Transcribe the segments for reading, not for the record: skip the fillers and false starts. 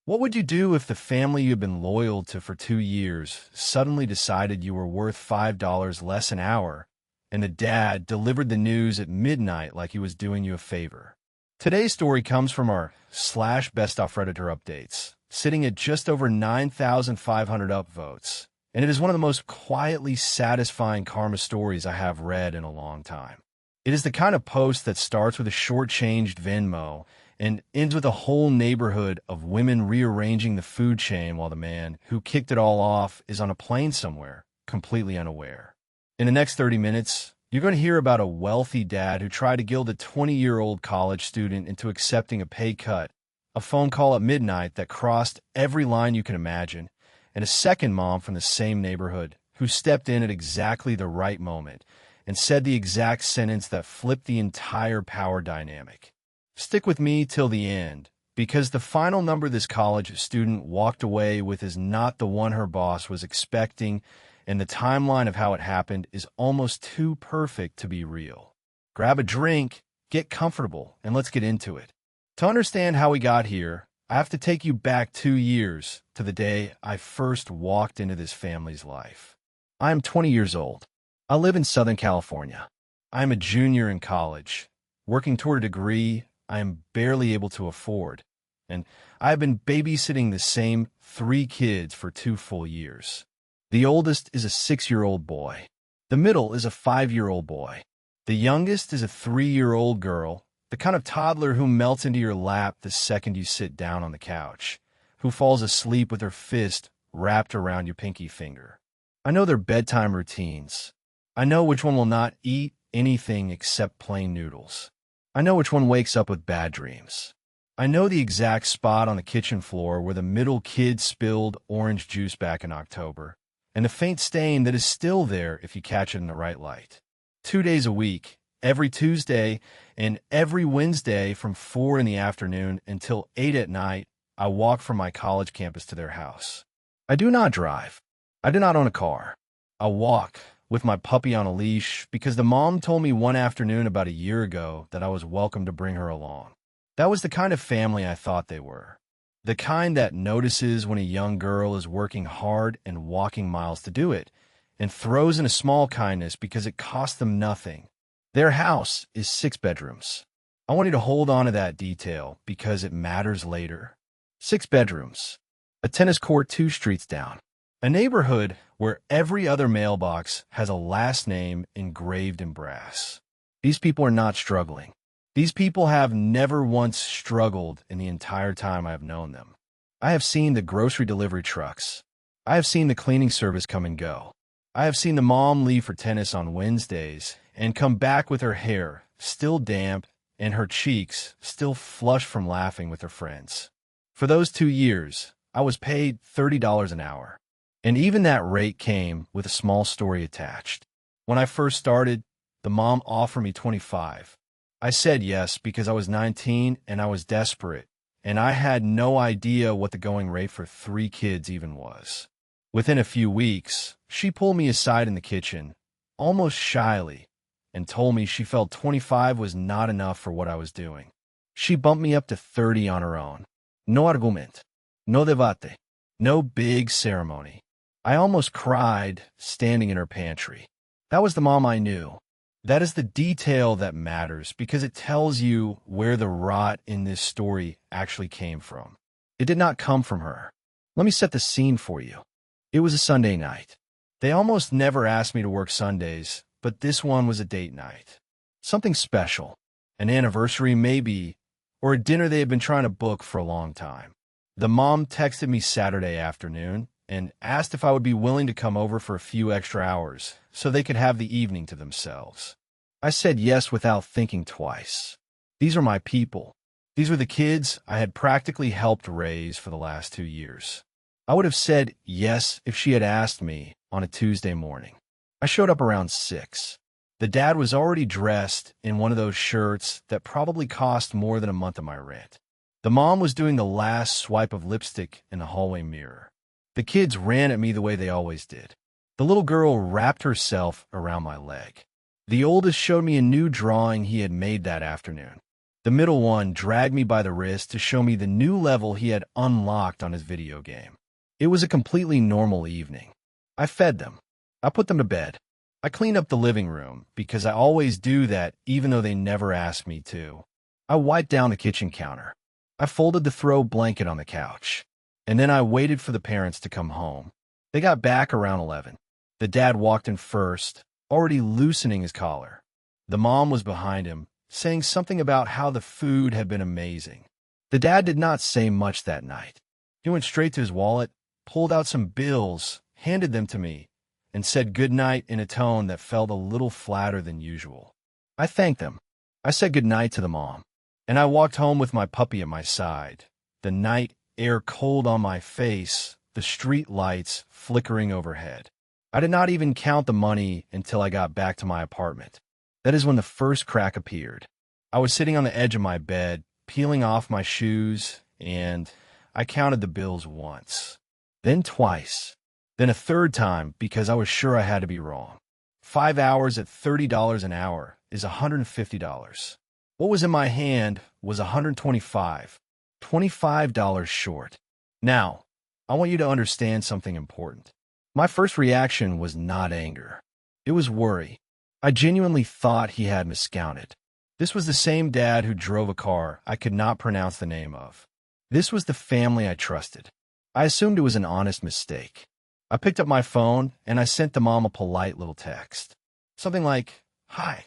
What would you do if the family you've been loyal to for 2 years suddenly decided you were worth $5 less an hour, and the dad delivered the news at midnight like he was doing you a favor? Today's story comes from our /BestofRedditorUpdates, sitting at just over 9,500 upvotes, and it is one of the most quietly satisfying karma stories I have read in a long time. It is the kind of post that starts with a short-changed Venmo and ends with a whole neighborhood of women rearranging the food chain while the man who kicked it all off is on a plane somewhere, completely unaware. In the next 30 minutes, you're going to hear about a wealthy dad who tried to guilt a 20-year-old college student into accepting a pay cut, a phone call at midnight that crossed every line you can imagine, and a second mom from the same neighborhood who stepped in at exactly the right moment and said the exact sentence that flipped the entire power dynamic. Stick with me till the end, because the final number this college student walked away with is not the one her boss was expecting, and the timeline of how it happened is almost too perfect to be real. Grab a drink, get comfortable, and let's get into it. To understand how we got here, I have to take you back 2 years to the day I first walked into this family's life. I am 20 years old. I live in Southern California. I am a junior in college, working toward a degree I am barely able to afford, and I have been babysitting the same 3 kids for 2 full years. The oldest is a 6-year-old boy. The middle is a 5-year-old boy. The youngest is a 3-year-old girl, the kind of toddler who melts into your lap the second you sit down on the couch, who falls asleep with her fist wrapped around your pinky finger. I know their bedtime routines. I know which one will not eat anything except plain noodles. I know which one wakes up with bad dreams. I know the exact spot on the kitchen floor where the middle kid spilled orange juice back in October, and the faint stain that is still there if you catch it in the right light. 2 days a week, every Tuesday and every Wednesday from 4 in the afternoon until 8 at night, I walk from my college campus to their house. I do not drive. I do not own a car. I walk with my puppy on a leash because the mom told me one afternoon about a year ago that I was welcome to bring her along. That was the kind of family I thought they were. The kind that notices when a young girl is working hard and walking miles to do it, and throws in a small kindness because it costs them nothing. Their house is 6 bedrooms. I want you to hold on to that detail because it matters later. 6 bedrooms. A tennis court 2 streets down. A neighborhood where every other mailbox has a last name engraved in brass. These people are not struggling. These people have never once struggled in the entire time I have known them. I have seen the grocery delivery trucks. I have seen the cleaning service come and go. I have seen the mom leave for tennis on Wednesdays and come back with her hair still damp and her cheeks still flushed from laughing with her friends. For those 2 years, I was paid $30 an hour. And even that rate came with a small story attached. When I first started, the mom offered me $25. I said yes because I was 19 and I was desperate, and I had no idea what the going rate for 3 kids even was. Within a few weeks, she pulled me aside in the kitchen, almost shyly, and told me she felt 25 was not enough for what I was doing. She bumped me up to 30 on her own. No argument, no debate, no big ceremony. I almost cried standing in her pantry. That was the mom I knew. That is the detail that matters because it tells you where the rot in this story actually came from. It did not come from her. Let me set the scene for you. It was a Sunday night. They almost never asked me to work Sundays, but this one was a date night. Something special. An anniversary maybe, or a dinner they had been trying to book for a long time. The mom texted me Saturday afternoon and asked if I would be willing to come over for a few extra hours so they could have the evening to themselves. I said yes without thinking twice. These are my people. These were the kids I had practically helped raise for the last 2 years. I would have said yes if she had asked me on a Tuesday morning. I showed up around 6. The dad was already dressed in one of those shirts that probably cost more than a month of my rent. The mom was doing the last swipe of lipstick in the hallway mirror. The kids ran at me the way they always did. The little girl wrapped herself around my leg. The oldest showed me a new drawing he had made that afternoon. The middle one dragged me by the wrist to show me the new level he had unlocked on his video game. It was a completely normal evening. I fed them. I put them to bed. I cleaned up the living room because I always do that even though they never ask me to. I wiped down the kitchen counter. I folded the throw blanket on the couch. And then I waited for the parents to come home. They got back around 11. The dad walked in first, already loosening his collar. The mom was behind him, saying something about how the food had been amazing. The dad did not say much that night. He went straight to his wallet, pulled out some bills, handed them to me, and said goodnight in a tone that felt a little flatter than usual. I thanked them. I said goodnight to the mom, and I walked home with my puppy at my side, the night air cold on my face, the street lights flickering overhead. I did not even count the money until I got back to my apartment. That is when the first crack appeared. I was sitting on the edge of my bed, peeling off my shoes, and I counted the bills once, then twice, then a third time because I was sure I had to be wrong. 5 hours at $30 an hour is $150. What was in my hand was $125, $25 short. Now, I want you to understand something important. My first reaction was not anger. It was worry. I genuinely thought he had miscounted. This was the same dad who drove a car I could not pronounce the name of. This was the family I trusted. I assumed it was an honest mistake. I picked up my phone and I sent the mom a polite little text. Something like, "Hi,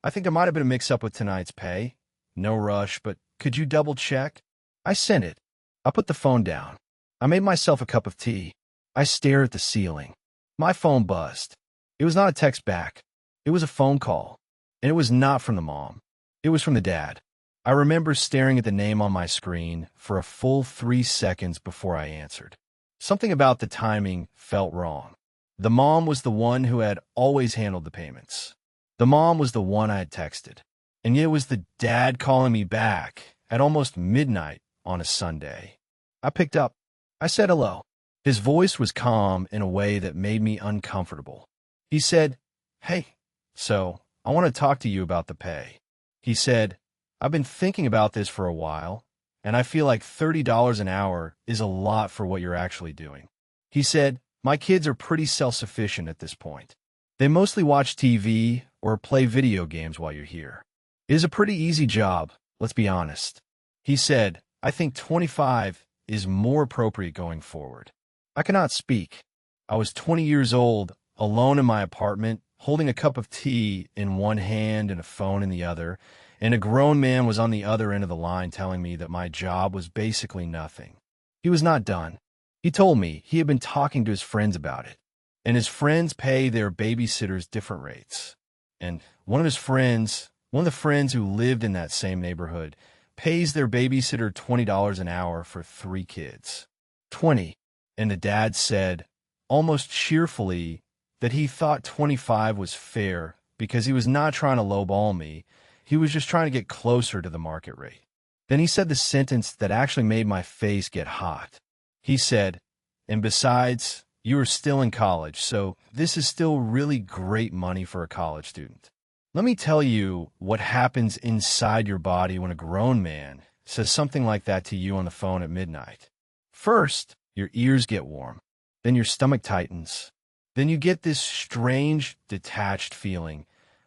I think there might have been a mix-up with tonight's pay. No rush, but could you double-check?" I sent it. I put the phone down. I made myself a cup of tea. I stared at the ceiling. My phone buzzed. It was not a text back. It was a phone call. And it was not from the mom. It was from the dad. I remember staring at the name on my screen for a full 3 seconds before I answered. Something about the timing felt wrong. The mom was the one who had always handled the payments. The mom was the one I had texted. And yet it was the dad calling me back at almost midnight on a Sunday. I picked up. I said hello. His voice was calm in a way that made me uncomfortable. He said, "Hey, so I want to talk to you about the pay." He said, "I've been thinking about this for a while, and I feel like $30 an hour is a lot for what you're actually doing." He said, "My kids are pretty self-sufficient at this point. They mostly watch TV or play video games while you're here. It is a pretty easy job, let's be honest." He said, "I think 25 is more appropriate going forward." I cannot speak. I was 20 years old, alone in my apartment, holding a cup of tea in one hand and a phone in the other, and a grown man was on the other end of the line telling me that my job was basically nothing. He was not done. He told me he had been talking to his friends about it, and his friends pay their babysitters different rates. And one of the friends who lived in that same neighborhood, pays their babysitter $20 an hour for 3 kids. 20. And the dad said, almost cheerfully, that he thought 25 was fair because he was not trying to lowball me. He was just trying to get closer to the market rate. Then he said the sentence that actually made my face get hot. He said, "And besides, you are still in college, so this is still really great money for a college student." Let me tell you what happens inside your body when a grown man says something like that to you on the phone at midnight. First, your ears get warm. Then your stomach tightens. Then you get this strange, detached feeling,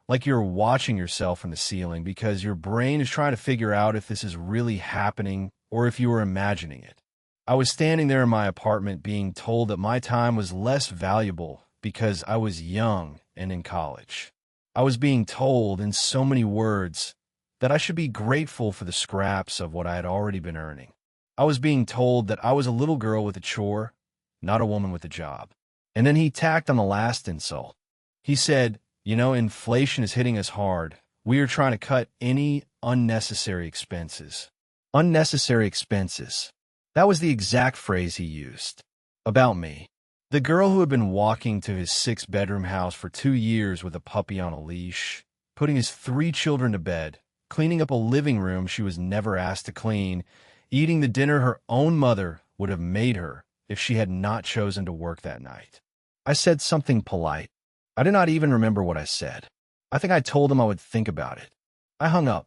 like you're watching yourself from the ceiling because your brain is trying to figure out if this is really happening or if you are imagining it. I was standing there in my apartment being told that my time was less valuable because I was young and in college. I was being told in so many words that I should be grateful for the scraps of what I had already been earning. I was being told that I was a little girl with a chore, not a woman with a job. And then he tacked on the last insult. He said, "Inflation is hitting us hard. We are trying to cut any unnecessary expenses." Unnecessary expenses. That was the exact phrase he used. About me. The girl who had been walking to his 6-bedroom house for 2 years with a puppy on a leash, putting his 3 children to bed, cleaning up a living room she was never asked to clean, eating the dinner her own mother would have made her if she had not chosen to work that night. I said something polite. I did not even remember what I said. I think I told him I would think about it. I hung up.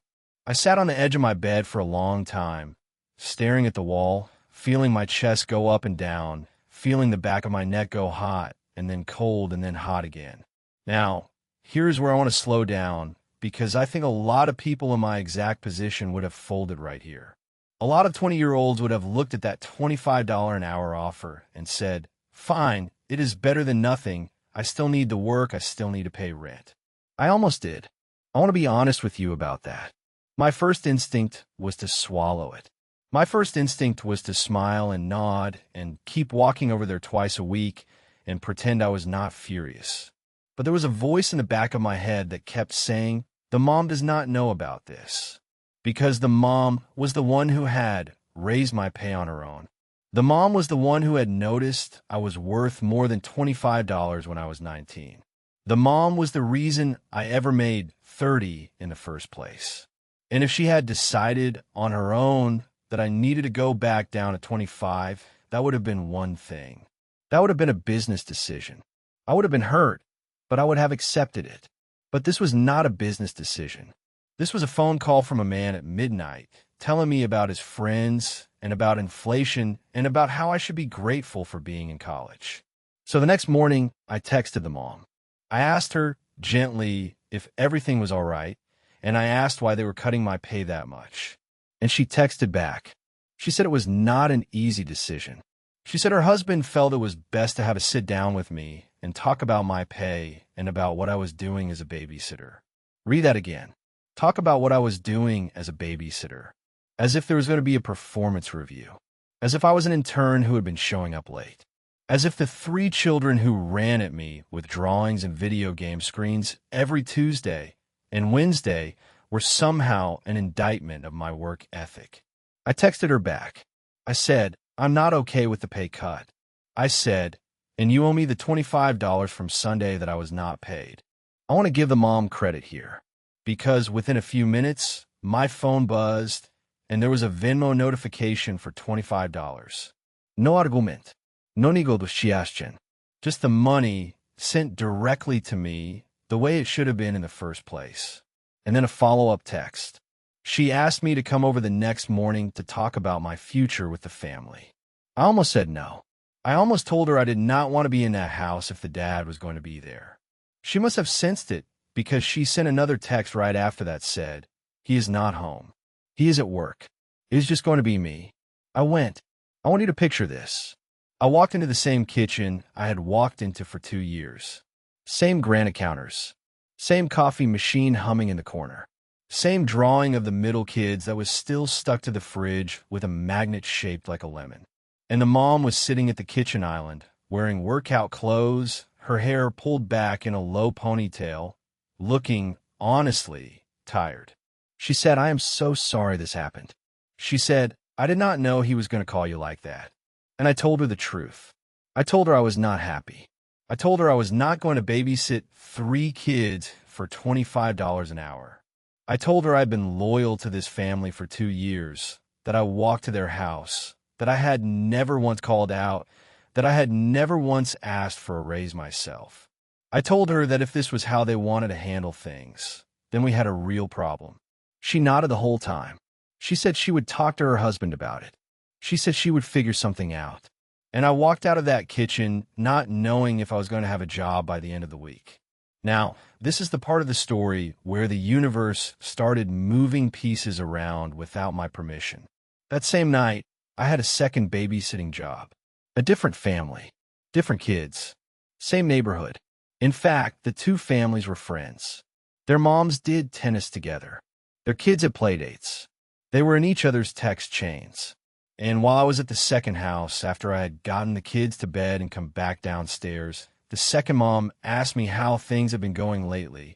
I sat on the edge of my bed for a long time, staring at the wall, feeling my chest go up and down, feeling the back of my neck go hot, and then cold, and then hot again. Now, here's where I want to slow down, because I think a lot of people in my exact position would have folded right here. A lot of 20-year-olds would have looked at that $25 an hour offer and said, fine, it is better than nothing. I still need to work. I still need to pay rent. I almost did. I want to be honest with you about that. My first instinct was to swallow it. My first instinct was to smile and nod and keep walking over there twice a week and pretend I was not furious. But there was a voice in the back of my head that kept saying, the mom does not know about this. Because the mom was the one who had raised my pay on her own. The mom was the one who had noticed I was worth more than $25 when I was 19. The mom was the reason I ever made 30 in the first place. And if she had decided on her own that I needed to go back down to 25, that would have been one thing. That would have been a business decision. I would have been hurt, but I would have accepted it. But this was not a business decision. This was a phone call from a man at midnight telling me about his friends and about inflation and about how I should be grateful for being in college. So the next morning, I texted the mom. I asked her gently if everything was all right, and I asked why they were cutting my pay that much. And she texted back. She said it was not an easy decision. She said her husband felt it was best to have a sit down with me and talk about my pay and about what I was doing as a babysitter. Read that again. Talk about what I was doing as a babysitter, as if there was going to be a performance review, as if I was an intern who had been showing up late, as if the 3 children who ran at me with drawings and video game screens every Tuesday and Wednesday were somehow an indictment of my work ethic. I texted her back. I said, I'm not okay with the pay cut. I said, and you owe me the $25 from Sunday that I was not paid. I want to give the mom credit here, because within a few minutes, my phone buzzed, and there was a Venmo notification for $25. No argument. No negotiation. Just the money sent directly to me the way it should have been in the first place. And then a follow-up text. She asked me to come over the next morning to talk about my future with the family. I almost said no. I almost told her I did not want to be in that house if the dad was going to be there. She must have sensed it, because she sent another text right after that said, he is not home. He is at work. It is just going to be me. I went. I want you to picture this. I walked into the same kitchen I had walked into for 2 years. Same granite counters. Same coffee machine humming in the corner. Same drawing of the middle kids that was still stuck to the fridge with a magnet shaped like a lemon. And the mom was sitting at the kitchen island, wearing workout clothes, her hair pulled back in a low ponytail, looking, honestly, tired. She said, I am so sorry this happened. She said, I did not know he was going to call you like that. And I told her the truth. I told her I was not happy. I told her I was not going to babysit 3 kids for $25 an hour. I told her I'd been loyal to this family for 2 years, that I walked to their house, that I had never once called out, that I had never once asked for a raise myself. I told her that if this was how they wanted to handle things, then we had a real problem. She nodded the whole time. She said she would talk to her husband about it. She said she would figure something out. And I walked out of that kitchen not knowing if I was going to have a job by the end of the week. Now, this is the part of the story where the universe started moving pieces around without my permission. That same night, I had a second babysitting job. A different family, different kids, same neighborhood. In fact, the 2 families were friends. Their moms did tennis together. Their kids had playdates. They were in each other's text chains. And while I was at the second house, after I had gotten the kids to bed and come back downstairs, the second mom asked me how things had been going lately,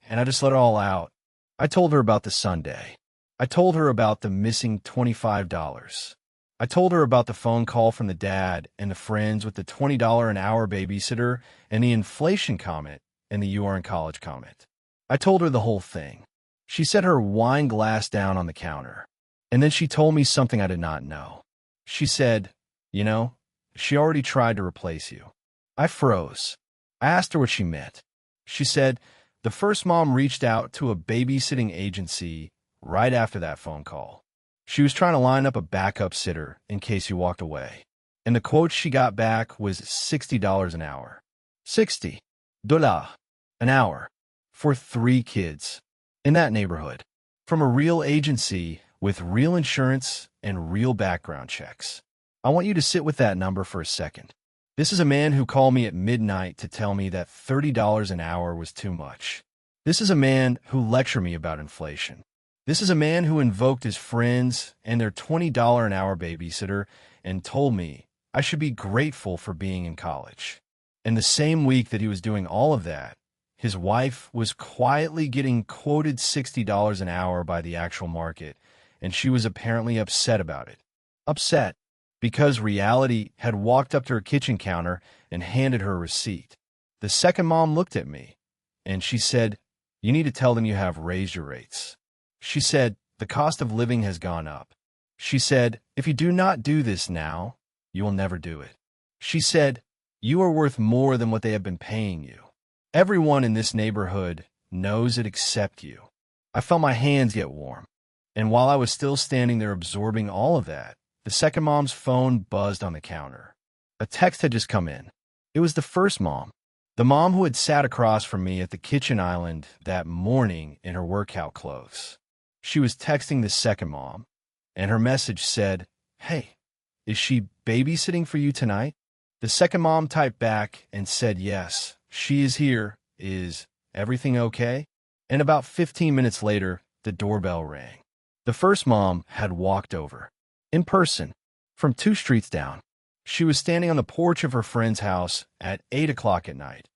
and I just let it all out. I told her about the Sunday. I told her about the missing $25. I told her about the phone call from the dad and the friends with the $20 an hour babysitter and the inflation comment and the you are in college comment. I told her the whole thing. She set her wine glass down on the counter, and then she told me something I did not know. She said, you know, she already tried to replace you. I froze. I asked her what she meant. She said, the first mom reached out to a babysitting agency right after that phone call. She was trying to line up a backup sitter in case you walked away. And the quote she got back was $60 an hour. $60 an hour for 3 kids in that neighborhood from a real agency with real insurance and real background checks. I want you to sit with that number for a second. This is a man who called me at midnight to tell me that $30 an hour was too much. This is a man who lectured me about inflation. This is a man who invoked his friends and their $20 an hour babysitter and told me I should be grateful for being in college. And the same week that he was doing all of that, his wife was quietly getting quoted $60 an hour by the actual market, and she was apparently upset about it. Upset because reality had walked up to her kitchen counter and handed her a receipt. The second mom looked at me, and she said, "You need to tell them you have raised your rates." She said, "The cost of living has gone up." She said, "If you do not do this now, you will never do it." She said, "You are worth more than what they have been paying you. Everyone in this neighborhood knows it except you." I felt my hands get warm. And while I was still standing there absorbing all of that, the second mom's phone buzzed on the counter. A text had just come in. It was the first mom, the mom who had sat across from me at the kitchen island that morning in her workout clothes. She was texting the second mom, and her message said, "Hey, is she babysitting for you tonight?" The second mom typed back and said, "Yes, she is here. Is everything okay?" And about 15 minutes later, the doorbell rang. The first mom had walked over, in person, from 2 streets down. She was standing on the porch of her friend's house at 8 o'clock at night,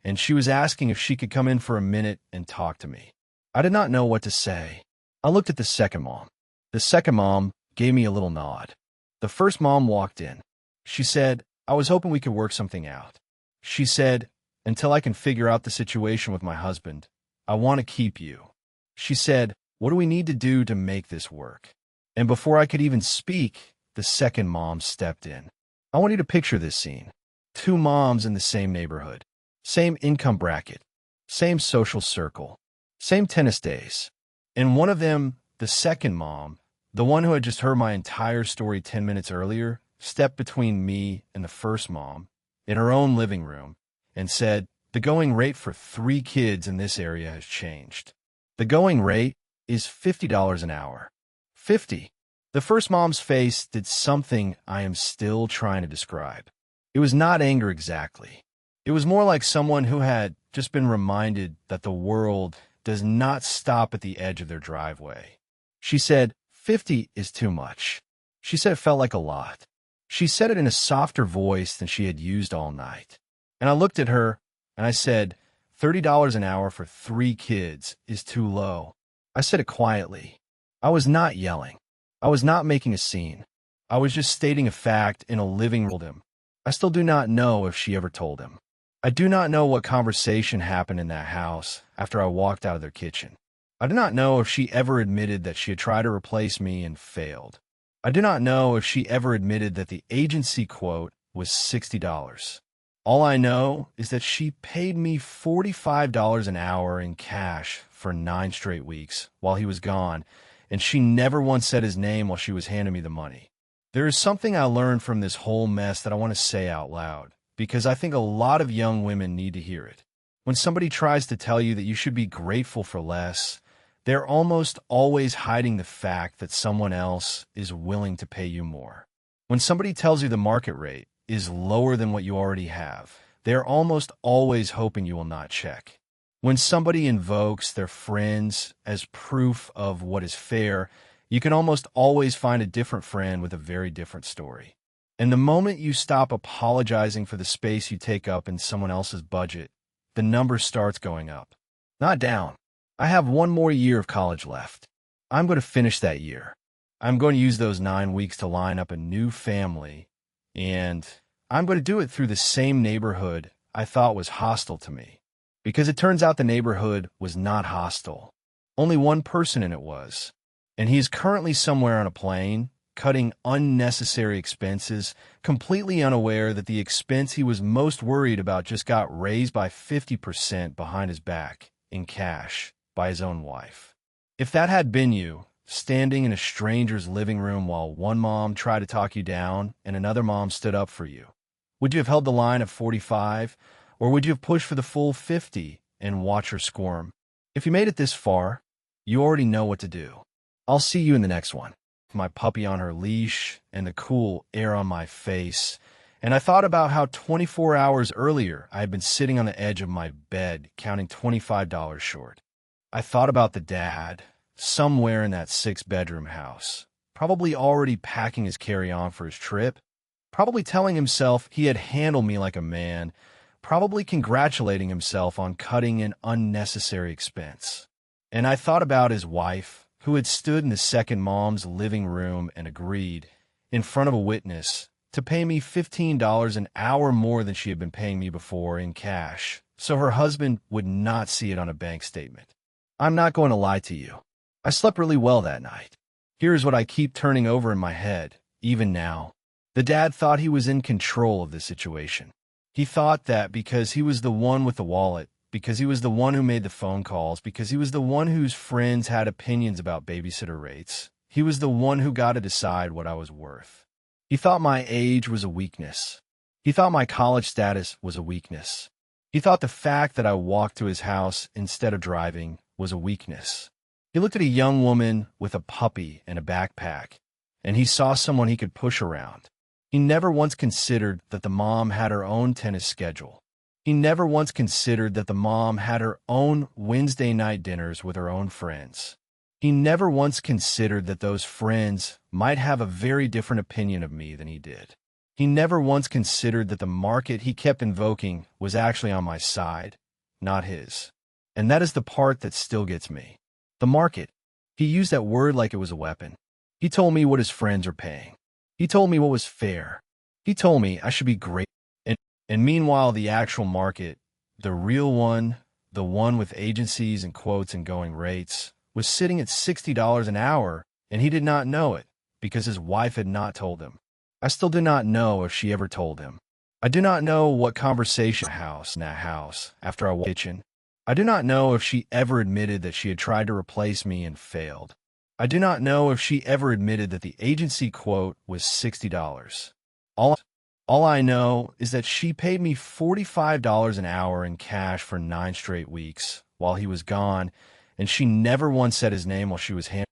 and she was asking if she could come in for a minute and talk to me. I did not know what to say. I looked at the second mom. The second mom gave me a little nod. The first mom walked in. She said, "I was hoping we could work something out." She said, "Until I can figure out the situation with my husband, I want to keep you." She said, "What do we need to do to make this work?" And before I could even speak, the second mom stepped in. I want you to picture this scene. 2 moms in the same neighborhood, same income bracket, same social circle, same tennis days. And one of them, the second mom, the one who had just heard my entire story 10 minutes earlier, stepped between me and the first mom in her own living room and said, "The going rate for 3 kids in this area has changed. The going rate is $50 an hour." 50. The first mom's face did something I am still trying to describe. It was not anger exactly. It was more like someone who had just been reminded that the world does not stop at the edge of their driveway. She said, "50 is too much." She said it felt like a lot. She said it in a softer voice than she had used all night. And I looked at her and I said, $30 an hour for 3 kids is too low. I said it quietly. I was not yelling. I was not making a scene. I was just stating a fact in a living room. I still do not know if she ever told him. I do not know what conversation happened in that house after I walked out of their kitchen. I do not know if she ever admitted that she had tried to replace me and failed. I do not know if she ever admitted that the agency quote was $60. All I know is that she paid me $45 an hour in cash for 9 straight weeks while he was gone, and she never once said his name while she was handing me the money. There is something I learned from this whole mess that I want to say out loud, because I think a lot of young women need to hear it. When somebody tries to tell you that you should be grateful for less, they're almost always hiding the fact that someone else is willing to pay you more. When somebody tells you the market rate is lower than what you already have, they're almost always hoping you will not check. When somebody invokes their friends as proof of what is fair, you can almost always find a different friend with a very different story. And the moment you stop apologizing for the space you take up in someone else's budget, the number starts going up, not down. I have 1 more year of college left. I'm going to finish that year. I'm going to use those 9 weeks to line up a new family, and I'm going to do it through the same neighborhood I thought was hostile to me. Because it turns out the neighborhood was not hostile. Only one person in it was. And he is currently somewhere on a plane, cutting unnecessary expenses, completely unaware that the expense he was most worried about just got raised by 50% behind his back, in cash, by his own wife. If that had been you, standing in a stranger's living room while one mom tried to talk you down and another mom stood up for you, would you have held the line at 45, or would you have pushed for the full 50 and watch her squirm? If you made it this far, you already know what to do. I'll see you in the next one. My puppy on her leash and the cool air on my face, and I thought about how 24 hours earlier I had been sitting on the edge of my bed counting $25 short. I thought about the dad, somewhere in that 6-bedroom house, probably already packing his carry-on for his trip, probably telling himself he had handled me like a man, probably congratulating himself on cutting an unnecessary expense. And I thought about his wife, who had stood in the second mom's living room and agreed, in front of a witness, to pay me $15 an hour more than she had been paying me before in cash, so her husband would not see it on a bank statement. I'm not going to lie to you. I slept really well that night. Here's what I keep turning over in my head, even now. The dad thought he was in control of the situation. He thought that because he was the one with the wallet, because he was the one who made the phone calls, because he was the one whose friends had opinions about babysitter rates, he was the one who got to decide what I was worth. He thought my age was a weakness. He thought my college status was a weakness. He thought the fact that I walked to his house instead of driving was a weakness. He looked at a young woman with a puppy and a backpack, and he saw someone he could push around. He never once considered that the mom had her own tennis schedule. He never once considered that the mom had her own Wednesday night dinners with her own friends. He never once considered that those friends might have a very different opinion of me than he did. He never once considered that the market he kept invoking was actually on my side, not his. And that is the part that still gets me. The market. He used that word like it was a weapon. He told me what his friends are paying. He told me what was fair. He told me I should be great. And meanwhile, the actual market, the real one, the one with agencies and quotes and going rates, was sitting at $60 an hour, and he did not know it because his wife had not told him. I still do not know if she ever told him. I do not know what conversation in that house after I walked in the kitchen. I do not know if she ever admitted that she had tried to replace me and failed. I do not know if she ever admitted that the agency quote was $60. All I know is that she paid me $45 an hour in cash for 9 straight weeks while he was gone, and she never once said his name while she was handling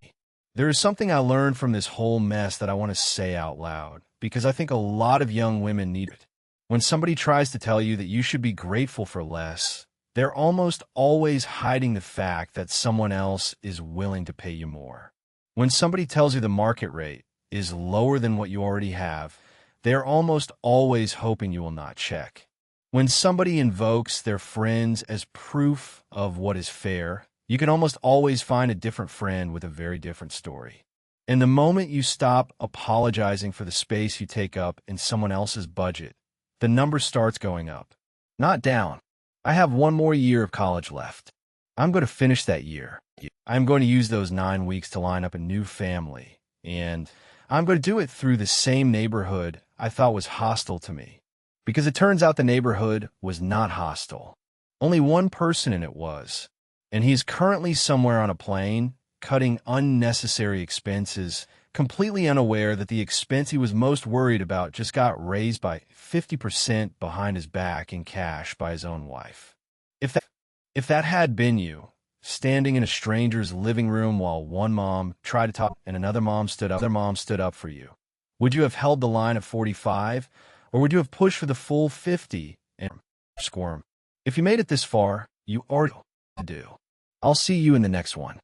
me. There is something I learned from this whole mess that I want to say out loud, because I think a lot of young women need it. When somebody tries to tell you that you should be grateful for less, they're almost always hiding the fact that someone else is willing to pay you more. When somebody tells you the market rate is lower than what you already have, they're almost always hoping you will not check. When somebody invokes their friends as proof of what is fair, you can almost always find a different friend with a very different story. And the moment you stop apologizing for the space you take up in someone else's budget, the number starts going up, not down. I have 1 more year of college left. I'm going to finish that year. I'm going to use those 9 weeks to line up a new family, and I'm going to do it through the same neighborhood I thought was hostile to me. Because it turns out the neighborhood was not hostile. Only one person in it was. And he's currently somewhere on a plane, cutting unnecessary expenses, completely unaware that the expense he was most worried about just got raised by 50% behind his back in cash by his own wife. If that had been you, standing in a stranger's living room while one mom tried to talk and another mom stood up for you, would you have held the line at 45, or would you have pushed for the full 50 and squirm? If you made it this far, you already know what to do. I'll see you in the next one.